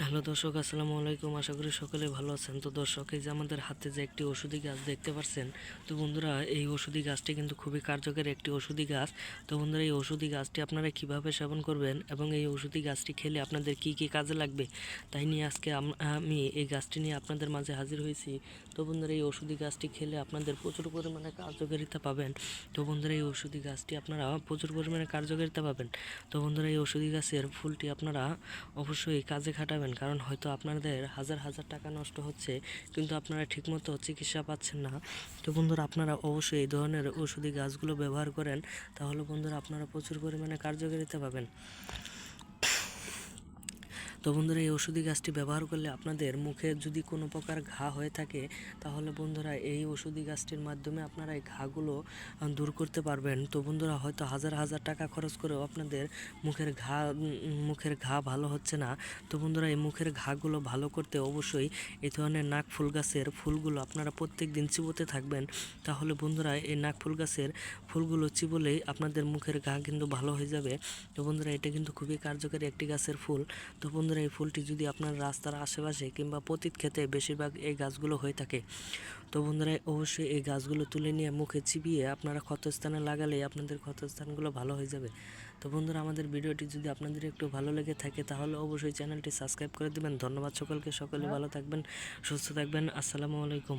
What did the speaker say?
Hello দর্শক, আসসালামু আলাইকুম। আশা করি সকলে ভালো আছেন। তো দর্শক, এই যে আমাদের হাতে যে একটি ওষুধি গাছ দেখতে পাচ্ছেন, তো বন্ধুরা এই ওষুধি গাছটি কিন্তু খুবই কার্যকরী একটি ওষুধি গাছ। তো বন্ধুরা, এই ওষুধি গাছটি আপনারা কিভাবে সেবন করবেন এবং এই ওষুধি গাছটি খেলে আপনাদের কি কি কাজে লাগবে, তাই নিয়ে আজকে আমি এই গাছটি নিয়ে আপনাদের মাঝে হাজির হয়েছি। তো বন্ধুরা, এই ওষুধি গাছটি খেলে আপনাদের প্রচুর পরিমাণে কার্যকারিতা পাবেন। তো বন্ধুরা, এই ওষুধি গাছটি আপনারা প্রচুর পরিমাণে কার্যকারিতা পাবেন। তো বন্ধুরা, এই ওষুধি গাছের ফুলটি আপনারা অবশ্যই কাজে খাটাবেন, কারণ হয়তো আপনাদের হাজার হাজার টাকা নষ্ট হচ্ছে কিন্তু আপনারা ঠিকমতো চিকিৎসা পাচ্ছেন না। তো বন্ধুরা, আপনারা অবশ্যই এই ধরনের ওষুধি গাছগুলো ব্যবহার করেন, তাহলে বন্ধুরা আপনারা প্রচুর পরিমাণে কার্যকারিতা পাবেন। তো বন্ধুরা, এই ওষুধি গাছটি ব্যবহার করলে আপনাদের মুখে যদি কোনো প্রকার ঘা হয়ে থাকে, তাহলে বন্ধুরা এই ওষুধি গাছটির মাধ্যমে আপনারা এই ঘাগুলো দূর করতে পারবেন। তো বন্ধুরা, হয়তো হাজার হাজার টাকা খরচ করেও আপনাদের মুখের ঘা ভালো হচ্ছে না। তো বন্ধুরা, এই মুখের ঘাগুলো ভালো করতে অবশ্যই এই ধরনের নাক ফুল গাছের ফুলগুলো আপনারা প্রত্যেক দিন চিবোতে থাকবেন। তাহলে বন্ধুরা, এই নাক ফুল গাছের ফুলগুলো চিবোলেই আপনাদের মুখের ঘা কিন্তু ভালো হয়ে যাবে। তো বন্ধুরা, এটা কিন্তু খুবই কার্যকরী একটি গাছের ফুল। তো বন্ধুরা, এই ফুলটি যদি আপনার রাস্তার আশেপাশে কিংবা পতিত ক্ষেতে বেশিরভাগ এই গাছগুলো হয়ে থাকে, তো বন্ধুরা অবশ্যই এই গাছগুলো তুলে নিয়ে মুখে চিবিয়ে আপনারা ক্ষতস্থানে লাগালেই আপনাদের ক্ষতস্থানগুলো ভালো হয়ে যাবে। তো বন্ধুরা, আমাদের ভিডিওটি যদি আপনাদের একটু ভালো লেগে থাকে, তাহলে অবশ্যই চ্যানেলটি সাবস্ক্রাইব করে দেবেন। ধন্যবাদ সকলকে, সকলে ভালো থাকবেন, সুস্থ থাকবেন। আসসালামু আলাইকুম।